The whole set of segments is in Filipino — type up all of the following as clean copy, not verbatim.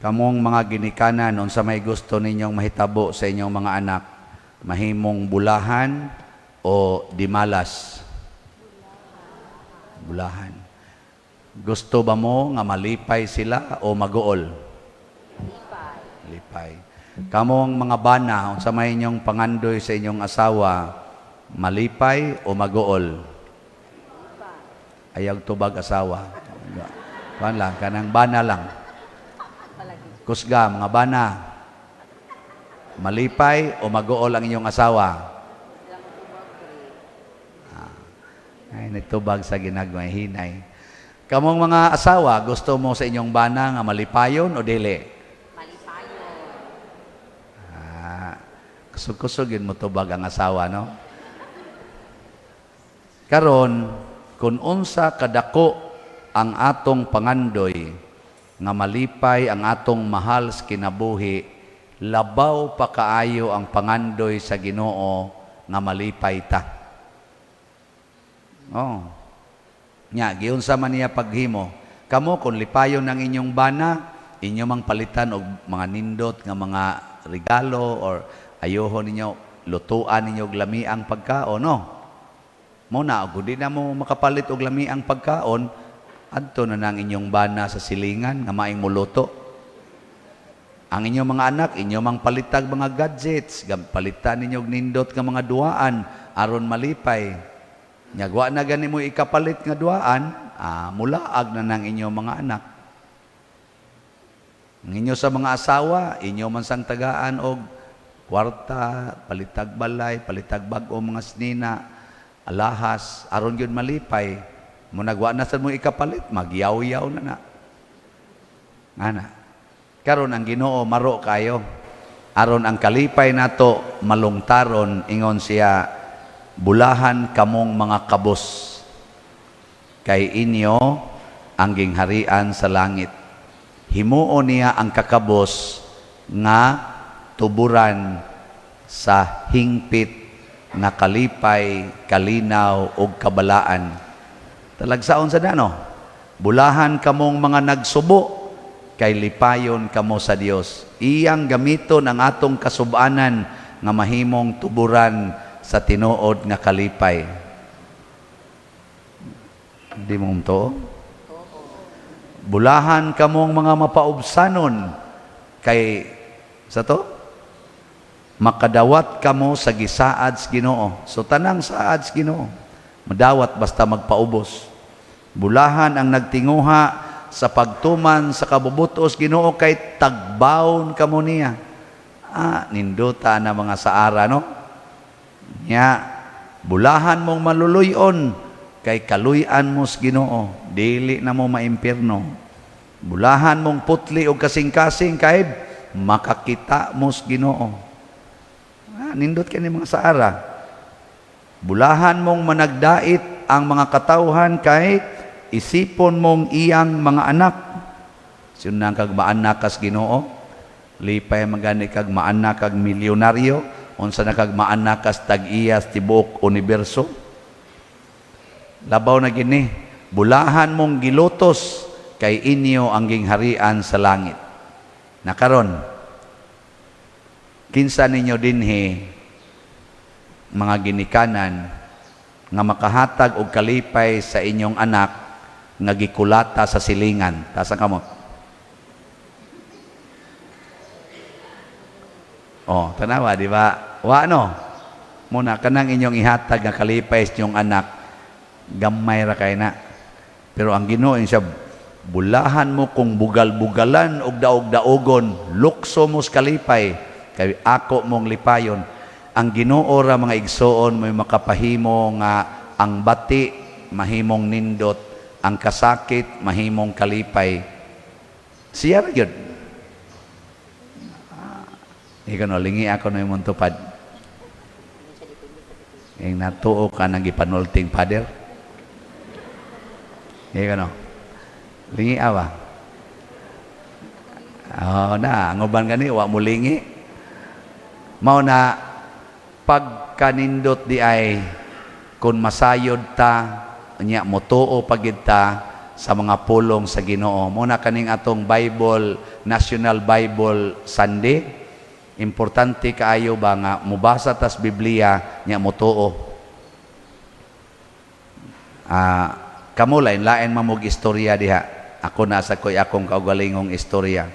Kamong mga ginikanan, unsa may gusto ninyong mahitabo sa inyong mga anak, mahimong bulahan o dimalas? Bulahan. Gusto ba mo nga malipay sila o maguol? Malipay. Kamong mga bana, unsa may inyong pangandoy sa inyong asawa, malipay o maguol? Ayag tubag asawa. Kuan lang, kanang bana lang. Kusga, mga bana, malipay o maguol ang inyong asawa? Ay, nagtubag sa ginagmay hinay. Kamong mga asawa, gusto mo sa inyong bana nga malipayon o dili? Malipayon. Kusog-kusog yun mo tubag ang asawa, no? Karon, kung unsa kadako ang atong pangandoy nga malipay ang atong mahal sa kinabuhi, labaw pa kaayo ang pangandoy sa Ginoo nga malipay ta. Oh. Nya, giunsa man niya paghimo. Kamo kung lipayon ng inyong bana, inyo mang palitan og mga nindot nga mga regalo or ayoho ninyo lutuan ninyo og lamiang pagkaon, no? Muna, og di na mo makapalit og lamiang pagkaon, adto na nang inyong bana sa silingan nga maing muluto. Ang inyong mga anak, inyo mang palitag mga gadgets, palitan ninyo og nindot nga mga duaan aron malipay. Nyagwa na gani mo ikapalit nga duaan, mulaag na ng inyong mga anak. Ang inyo sa mga asawa, inyo man sang tagaan og kwarta, palitag balay, palitag bag-o mga snina, alahas, aron yun malipay. Mo nagwa na sa mo ikapalit, magyaw-yaw na na. Ana. Karon ang Ginoo maro kayo. Aron ang kalipay nato malungtaron, ingon siya, bulahan kamong mga kabos, kay inyo ang gingharian sa langit. Himuo niya ang kakabos nga tuburan sa hingpit na kalipay, kalinaw ug kabalaan. Talagsaon sa dano, bulahan kamong mga nagsubo, kay lipayon kamo sa Dios. Iyang gamiton ang atong kasubanan nga mahimong tuburan sa tinuod nga kalipay. Di mo to? Bulahan kamong mga mapaubsanon, kay sa to makadawat kamo sa gisaad sa Ginoo. So tanang saad sa Ginoo, madawat basta magpaubos. Bulahan ang nagtinguha sa pagtuman sa kabubutos Ginoo, kay tagbawon kamo niya. Ninduta na mga saara, no? Nya, bulahan mong maluluyon, kay kaluyan mo sa Ginoo, dili na mo maimpirno. Bulahan mong putli o kasing-kasing, kay makakita mo sa Ginoo. Nindot ka ni mga saara. Bulahan mong managdait ang mga katawhan, kay isipon mong iyang mga anak. Sinang kag maanak kas Ginoo, lipay magani kag maanak kag milyonaryo, unsa na kag maanak kas tag-iyas tibuok universo. Labaw na gini, bulahan mong gilutos, kay inyo ang gingharian sa langit. Nakaron, kinsa ninyo dinhi mga ginikanan nga makahatag og kalipay sa inyong anak nga gikulata sa silingan. Tasan kamo? Oh, tanawa, di ba? Wa no? Muna kanang inyong ihatag nga kalipay sa inyong anak, gamay ra kay na. Pero ang Ginoo siya, bulahan mo kung bugal-bugalan og daog-daogon, lukso mo sa kalipay, kay ako mong lipayon. Ang Ginoo ra mga igsoon, may makapahimo nga ang bati mahimong nindot, ang kasakit mahimong kalipay. Siya ra gyud. Ikaw no, lingi ako na yung tupad. Yung natuo ka nang ipanulting pader. Ikaw no, lingi awa. Na, nguban gani, wa mo lingi. Mao na, pagkanindot di ay, kung masayod ta, niya, mutuo pagid ta, sa mga pulong sa Ginoo. Muna kaning atong Bible, National Bible Sunday. Importante kaayo ba nga mubasa tas Biblia nya motuo. Kamo lain mamog istorya diha. Ako nasa ko'y akong kaugalingong istorya.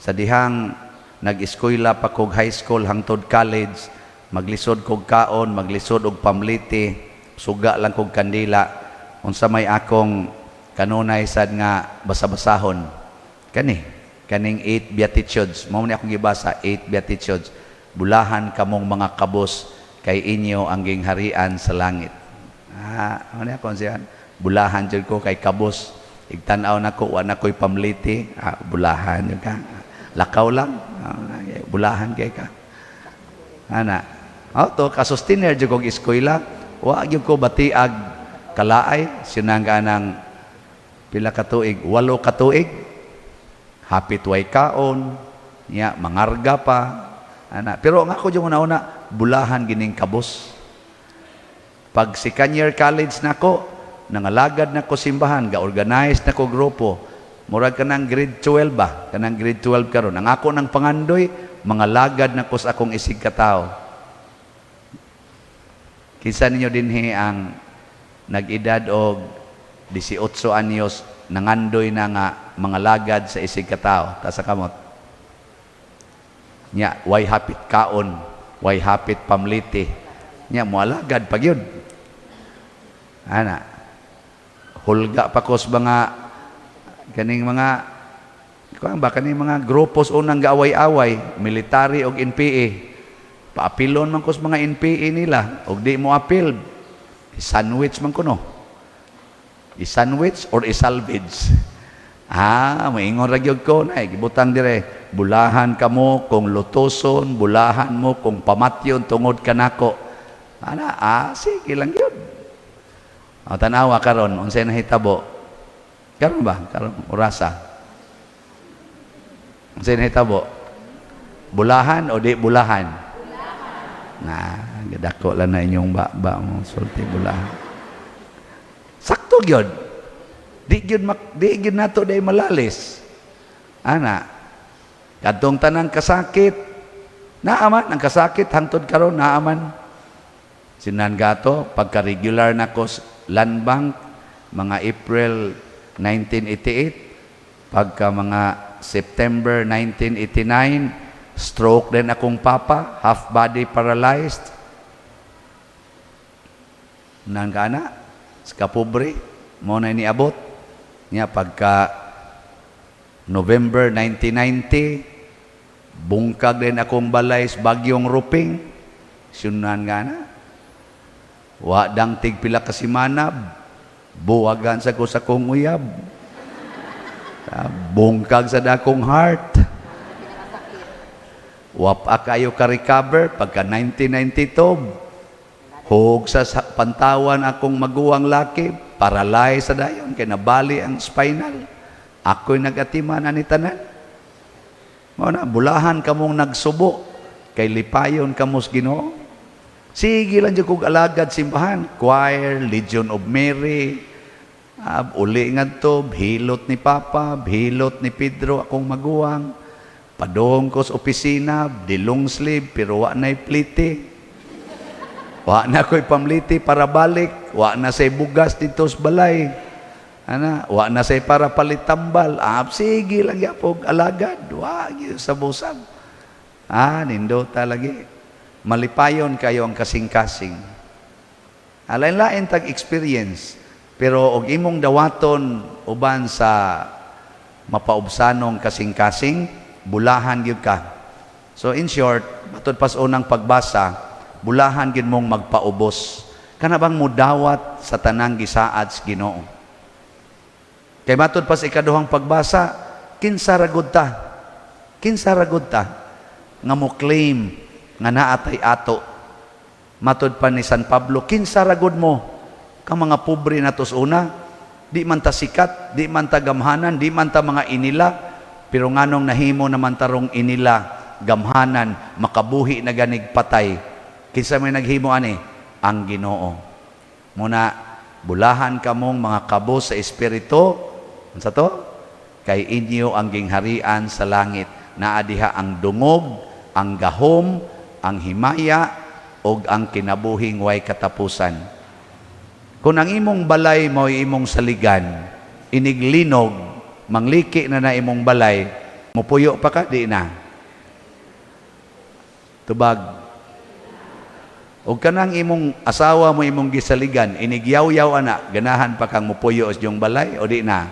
Sa dihang nag-eskwela pa kog high school hangtod college, maglisod kog kaon, maglisod og pamliti, suga lang kog kandila. Unsa may akong kanunay sad nga basa-basahon. Kaning 8 Beatitudes. Mao ni akong gibasa 8 Beatitudes. Bulahan kamong mga kabos kay inyo ang gingharian sa langit. Ano ni akong siyan? Bulahan jud ko kay kabos. Igtan-aw nako wa na ko'y pamliti. Bulahan jud ka. Lakaw lang. Bulahan kay ka. Ana. To kasustiner jud kog eskwela. Wa gyud ko batiag kalaay sinang kanang pila ka tuig, 8 ka tuig. Hapit way kaon, nya mangarga pa. Ana, pero nga ko yung una bulahan gining kabos. Pag second year college nako, nangalagad nako simbahan, ga-organize nako grupo. Murag kanang grade 12 ba? Kanang grade 12 karon. Ang ako nang pangandoy, mga lagad nako sa akong isig katao. Kinsa ninyo dinhi ang nag-edad og 18 anyos nangandoy na nga mga lagad sa isig katao ta sa kamot nya way hapit kaon, way hapit pamliti nya moalagad pag yun. Ana hulga pa kos mga kaning mga kuan ba kaning mga grupos unang gaaway-away military og NPA. Paapilon man kos mga NPA nila og di mo apil sandwich man kuno. I-sandwich or i-salvage. Maingon ra gyud ko na gibutang dire. Bulahan kamo kung lutoson, bulahan mo kung pamatyon tungod kanako. Sige lang gyud. Tanawa karon unsay nahitabo? Karon ba? Karon orasa. Unsay nahitabo? Bulahan o di bulahan? Gadako lang na inyong ba mo sulti bulahan. Sakto gyud. Di gyud nato day malalis. Ana. Kadtong tanang kasakit, naaman ang kasakit hangtod karon naaman. Sinan gato pagka-regular nako land bank mga April 1988, pagka mga September 1989 stroke din akong papa, half body paralyzed. Nang gana, ska pobre, mo na niabot. Nya pagka November 1990, bungkag din akong balay sa bagyong Ruping. Sunan gana. Wa dang tigpila ka semana, buwagan sa ko sa kong uyab. Bungkag sa dakong heart. Wapa kayo ka-recover pagka 1992 hug sa pantawan akong maguwang laki paralyzed sa dayon kay nabali ang spinal. Ako'y nag-atiman ani tanan. Mao na bulahan kamong nagsubo kay lipayon kamos Ginoo. Sige lang jud kog alagad simbahan, choir, Legion of Mary. Uli ngadto hilot ni Papa, hilot ni Pedro akong maguwang. Padong ko sa opisina, di long sleeve, pero wa na'y pliti. Wa na ko'y pamliti para balik. Wa na say bugas dito sa balay. Wa na say para palitambal. Sige lang yapog alagad. Wa, sa busag. Nindo talagi. Malipayon kayo ang kasing-kasing. Alain-lain tag-experience. Pero og imong dawaton, uban sa mapaubsanong kasing-kasing, bulahan gyud ka. So in short, matod pas unang pagbasa, bulahan gyud mong magpaubos. Kana bang mudawat sa tanang gisaad sa Ginoo. Kay matod pas ikaduhang pagbasa, kinsa ragud ta? Kinsa ragud ta nga mo claim nga naatay ato. Matod pa ni San Pablo, kinsa ragud mo ka mga pobre natos una, di man ta sikat, di man ta gamhanan, di man ta mga inila. Pero nganong nahimo naman tarong inila, gamhanan, makabuhi na ganig patay. Kinsa may naghimo ani? Ang Ginoo. Muna, bulahan kamong mga kabos sa espiritu, unsa to? Kay inyo ang gingharian sa langit. Naa diha ang dungog, ang gahom, ang himaya, og ang kinabuhing way katapusan. Kung ang imong balay mo imong saligan, iniglinog, mangliki na na imong balay, mupuyo pa ka, di na. Tubag. O kanang imong asawa mo imong gisaligan, inigyaw-yaw ana, ganahan pa kang mupuyo sa iyong balay, o di na?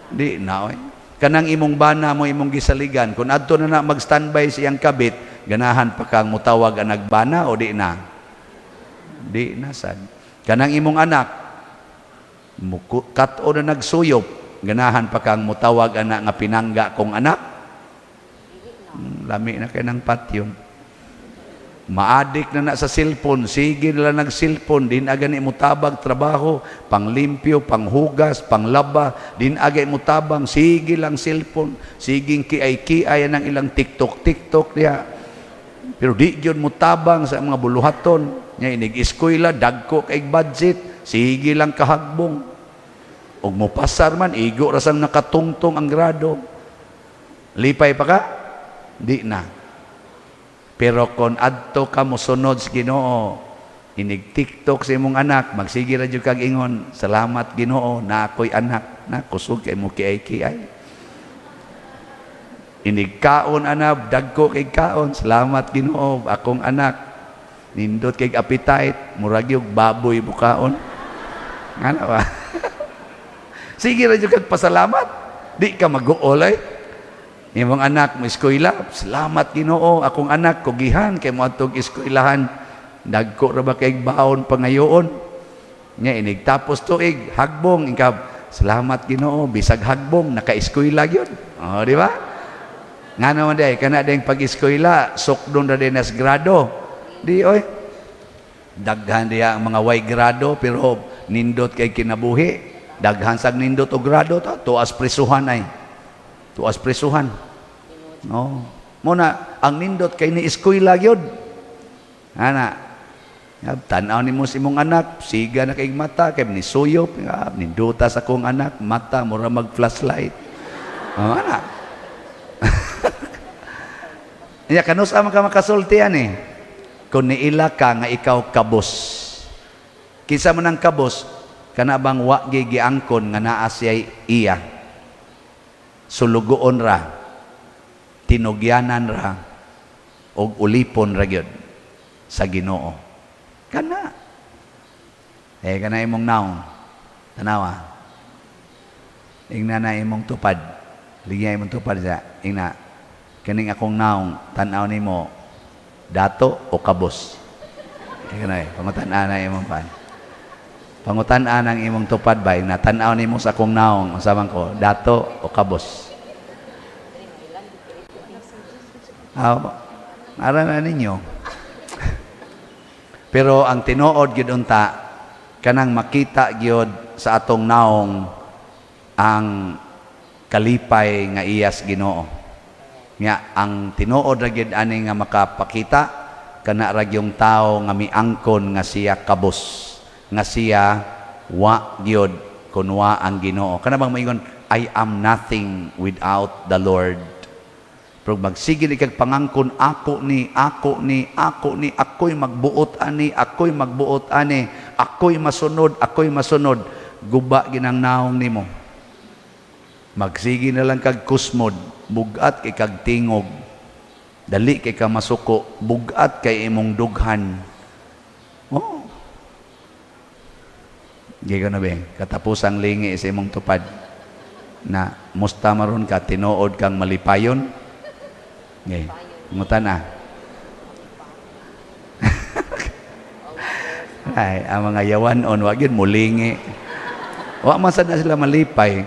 Di na, oy. Kanang imong bana mo imong gisaligan, kung adto na na mag-standby siyang kabit, ganahan pa kang mutawag ang nagbana, o di na? Di na, sad. Kanang imong anak, kato na nagsuyop, ganahan pa kang mutawag anak nga pinangga kong anak. Lami na kayo ng patyon. Maadik na sa cellphone, sige nila nag-cellphone, din agani mutabag trabaho, panglimpyo, panghugas, panglaba, din agay mutabang, sige lang cellphone, siging kiay-kiay ng ilang TikTok diya. Pero di yun mutabang sa mga buluhaton, nya inig-eskwela, dagko kay budget, sige lang kahagbong. Og mo pasar man, igo rasang nakatungtong ang grado. Lipay pa ka? Di na. Pero kung adto ka mo sunod sa Ginoo, inig-TikTok sa imong anak, magsige ra jud kag ingon, salamat Ginoo na ako'y anak, na kusog kay mo kiay-kiay. Inigkaon anak, dagko kay kaon, salamat Ginoo, akong anak. Nindot kay appetite, murag yung baboy bukaon. Ngano ba? Sige ra jud kag pasalamat. Di ka mag-uolay. Imong anak mo eskwela, salamat Ginoo, akong anak kugihan kay mo atog eskwelahan. Dagko ra ba kay baon pangayoon? Nya inigtapos tuig, hagbong ingkab, salamat Ginoo, bisag hagbong naka-eskwela gyud. Oh, di ba? Ngano man day kana ding pag-eskwela, sukdon ra din as grado. Di oy. Daghan diya ang mga way grado pero nindot kay kinabuhi. Daghan sag nindot og grado ta, tuas presuhan ay. Tuas presuhan. No. Muna ang nindot kay ni eskwela gyud. Ana. Tan-aw nimo sa imong anak, siga na kay mata kay ni suyop, ninduta sa akong anak, mata mura mag-flashlight. Oh, ana. Nya kanus man ka makasultian eh. Kung niila ka nga ikaw kabos. Kinsa man ang kabos, kana bang wa gigiangkon nga naa siya iya. Sulugoon ra, tinugyanan ra, og ulipon ra gyud sa Ginoo. Kana. Kana imong naong. Tanawa. Ingna na imong tupad. Ligya imong tupad sa ingna. Kaning akong naong, tan-aw nimo dato o kabos. Kana pangutan-an na imong pan. Pangutan-an ang imong tupad ba, na tan-aw nimo sa akong naong, ang samang ko, dato o kabos. Ara na ninyo. Pero ang tinuod gyud unta, kanang makita gyud sa atong naong ang kalipay nga iyas Ginoo. Nya ang tinuod ra gyud ani nga makapakita kana ra yung tao nga miangkon nga siya kabos. Nga siya wa gyud kun wa ang Ginoo. Kana bang maingon, I am nothing without the Lord. Pero magsige ni kag pangangkon, ako ni, ako'y magbuot ani, ako'y masunod, guba ginang naong nimo. Magsige na lang kag kusmod, bugat kay kag tingog, dali kay ka masuko, bugat kay imong dughan. Oh. Giga na ba? Katapusang lingi sa imong tupad na musta maron ka, tinuod kang malipayon. Okay. Ngutan na. Ay, ang mga yawanon, wag yun, mulingi. Wa man sad na sila malipay.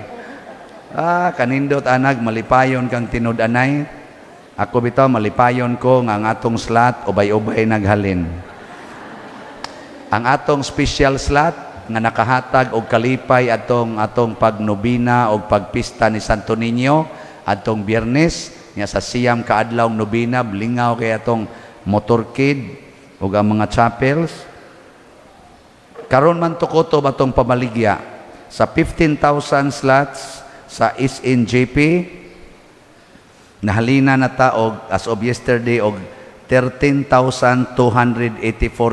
Kanindot anag, malipayon kang tinud-anay. Ako bitaw, malipayon ko nga ang atong slot, ubay-ubay naghalin. Ang atong special slot, nga nakahatag og kalipay atong pagnobina og pagpista ni Santo Niño atong Biyernes nya sa siyam kaadlaw nobina blingaw kay atong motorkid ug ang mga chapels karon man to kutob atong pamaligya sa 15,000 slots sa SNJP nahalina na ta og as of yesterday og 13,284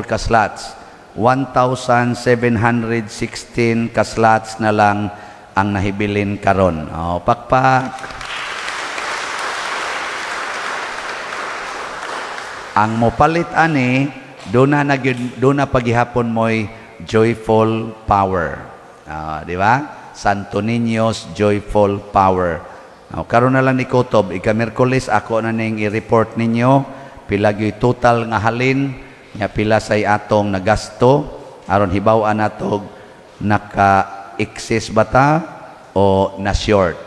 ka slots. 1,716 ka slots na lang ang nahibilin karon. Oh, pakpak. Ang mopalit ani doon na paghihapon mo'y joyful power. Di ba? Santo Niño's joyful power. Karon na lang ni Kutob, ika-Miyerkules ako na ning i-report ninyo pila gyud total nga halin nya pila say atong nagasto aron hibaw-an natog naka-excess bata o na short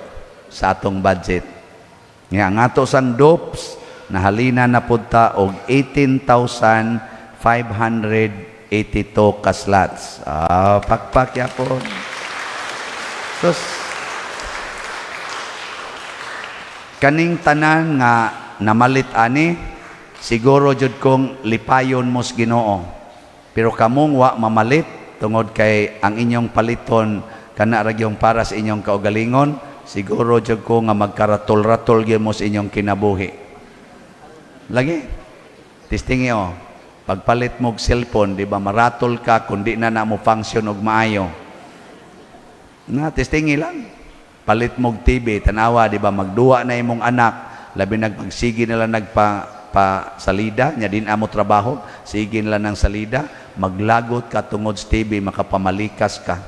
sa atong budget. Nga ang ato sang DOPS nahalina na punta og 18,582 ka slots. Pakpak yapon. Sus, kaning tanan nga namalit ani, siguro jud kong lipayon mos Ginoo. Pero kamong wa mamalit tungod kay ang inyong paliton kana ra gyung para sa inyong kaugalingon, siguro jud ko nga magkaratol-ratol gyud mos inyong kinabuhi. Lagi. Tistingi pagpalit mo og cellphone, di ba maratol ka kundi na mo function og maayo. Na testingi lang. Palit mo og TV, tanawa, di ba magduwa na imong anak, labi nagpagsigi nila salida, nya din amo trabaho, sige nila ng salida, maglagot ka tungod sa TV, makapamalikas ka.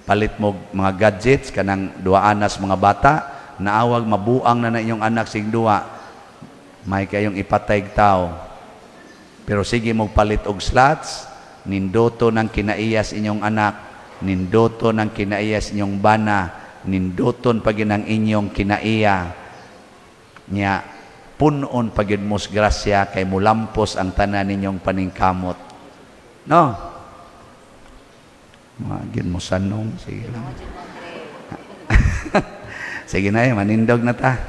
Palit mo mga gadgets kanang duaanas mga bata, naawag mabuang na inyong anak sing duwa, may kayong ipatay tao. Pero sige mo palit og slots, nindoto ng kinaiyas inyong anak, nindoto ng kinaiyas inyong bana, nindoton paginang inyong kinaiya nya punon pagid mos grasya kay mulampos ang tanan ninyong paningkamot. No? Magin mo sanong sige lang. Sige na manindog na ta.